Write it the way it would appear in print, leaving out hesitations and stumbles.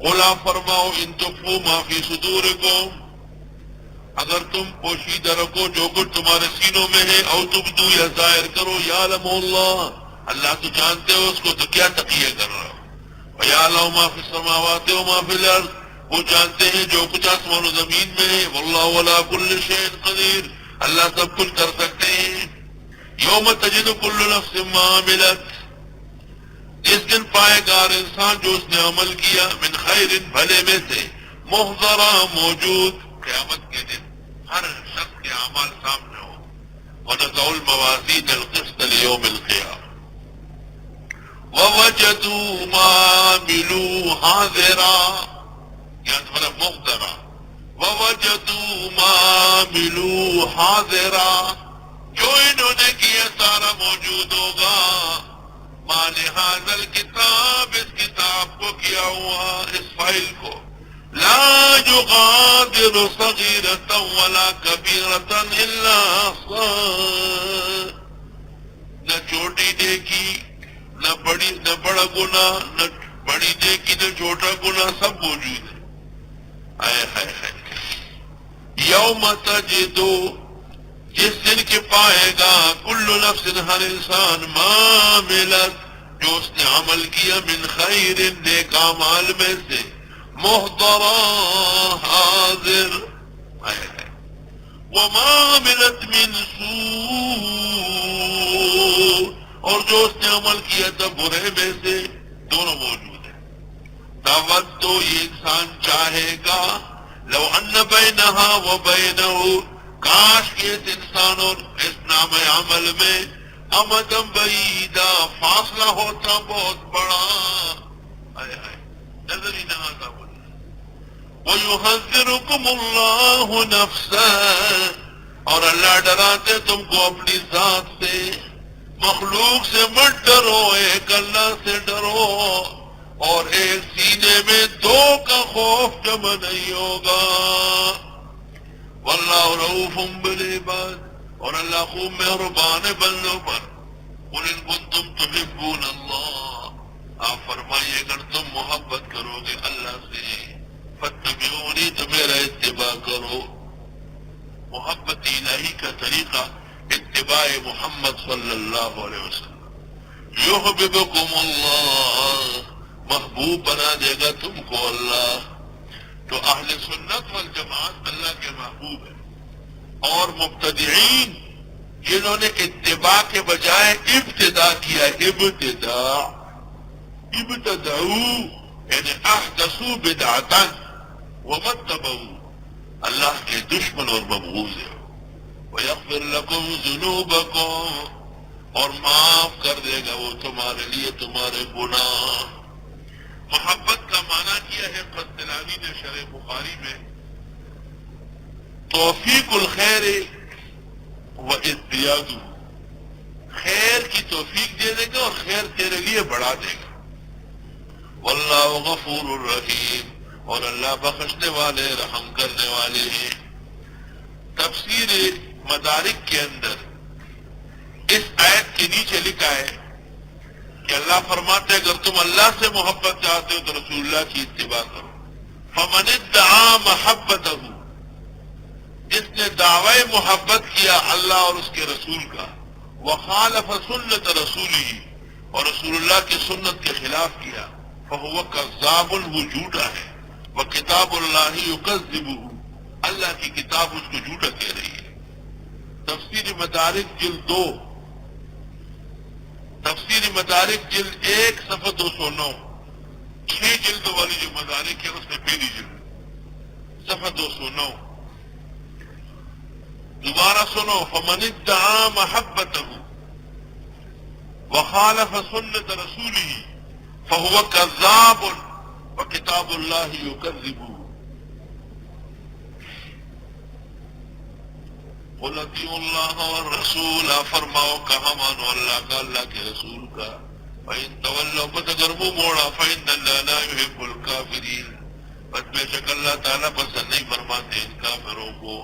قل فرماؤ ان تخفوا ما فی صدورکم، اگر تم پوشیدہ رکھو جو کچھ تمہارے سینوں میں ہے، او تبدو یا ظاہر کرو، یعلم اللہ، اللہ تو جانتے ہو اس کو، تو کیا تقیہ کر رہا ہو؟ وَيَعْلَمُ مَا فِي السَّمَاوَاتِ وَمَا فِي الْأَرْضِ، وہ جانتے ہیں جو کچھ آسمان و زمین میں ہے، وَاللَّهُ عَلَىٰ كُلِّ شَيْءٍ قَدِيرٌ، اللہ سب کچھ کر سکتے ہیں۔ یوم تجد کل نفس ما عملت، جس دن پائے گا ہر انسان جو اس نے عمل کیا، من خیر، بھلے میں سے، محضرا، موجود، قیامت کے دن ہر شخص کے اعمال سامنے ہو۔ وَنَضَعُ الْمَوَازِينَ الْقِسْطَ لِيَوْمِ الْقِيَامَةِ وَوَجَدُوا مَا عَمِلُوا حَاضِرًا، یہاں تمہارا محضرا، وَوَجَدُوا مَا عَمِلُوا حَاضِرًا، جو انہوں نے کیا سارا موجود ہوگا۔ ما لِهَٰذَا الْكِتَابِ، اس کتاب کو کیا ہوا، اس فائل کو، لا يغادر صغيرة ولا كبيرة إلا أحصاها، نہ چھوٹی نیکی، نہ بڑا گناہ، نہ بڑی نیکی، نہ چھوٹا گناہ، سب موجود ہے۔ ہائے ہائے ہائے، یوم تجدو، جس دن کے پائے گا، کل نفس، ہر انسان، ما عملت، جو اس نے عمل کیا، من خیر، نیک اعمال میں سے، محضرا، حاضر، وما عملت من سوء، اور جو اس نے عمل کیا تھا برے میں سے، دونوں موجود ہیں۔ دعوت تو یہ انسان چاہے گا، لو ان بینہا و بینہ، کاش کہ اس انسان اور اس نام عمل میں امدم بعیدا، فاصلہ ہوتا بہت بڑا، نظر ہی نہ آتا بولے۔ وَيُحَذِّرُكُمُ اللَّهُ نَفْسَهُ، اور اللہ ڈراتے تم کو اپنی ذات سے، مخلوق سے مت ڈرو، ایک اللہ سے ڈرو، اور ایک سینے میں دو کا خوف جمع نہیں ہوگا۔ واللہ رؤوف بالعباد، اور اللہ خوب مہربان ہے بندوں پر۔ قل ان کنتم تحبون اللہ، آپ فرمائیے اگر تم محبت کرو گے اللہ سے، فاتبعونی، تو میرا اتباع کرو۔ محبت الہی کا طریقہ اتباع محمد صلی اللہ علیہ وسلم۔ یحببکم اللہ، محبوب بنا دے گا تم کو اللہ۔ تو اہل سنت والجماعت اللہ کے محبوب ہیں، اور مبتدعین جنہوں نے اتباع کے بجائے ابتداء کیا، ابتدعوا یعنی احدثوا بدعتا ومتبعوا، اللہ کے دشمن اور مبغوض ہیں۔ وَيَغْفِرْ لَكُمْ ذُنُوبَكُمْ، اور معاف کر دے گا وہ تمہارے لیے تمہارے گناہ۔ محبت کا معنی کیا ہے قسطلانی نے شرح بخاری میں، توفیق الخیر و ازدیادہ، خیر کی توفیق دے دے گا اور خیر تیرے لیے بڑھا دے گا۔ واللہ غفور الرحیم، اور اللہ بخشنے والے، رحم کرنے والے ہیں۔ تفسیر مدارک کے اندر اس آیت کے نیچے لکھا ہے کہ اللہ فرماتے ہیں اگر تم اللہ سے محبت چاہتے ہو تو رسول اللہ کی اتباع کرو۔ فمن ادعا محبتہ، جس نے دعوی محبت کیا اللہ اور اس کے رسول کا، وخالف سنت رسولہ، اور رسول اللہ کی سنت کے خلاف کیا، فہو کذاب، وہ جھوٹا ہے، وکتاب اللہ یکذبہ، اللہ کی کتاب اس کو جھوٹا کہہ رہی ہے۔ تفسیر مدارک جلد 2، تفسیر مدارک جلد 1 صفحہ 209، 6 جلدوں والی جو مدارک ہے اس میں پہلی جلد صفحہ 209۔ دوبارہ سنو، فمن ادعا محبتہ وخالف سنت رسولہ فہو کذاب وکتاب اللہ یکذبہ۔ قل اطیعوا اللہ والرسول، فرماؤ کہا مانو اللہ کا، اللہ کے رسول کا۔ فإن تولوا، بس اگر منہ موڑا، فإن اللہ لا يحب الکافرین، بس بے شک اللہ تعالیٰ پسند نہیں فرماتے ان کافروں کو۔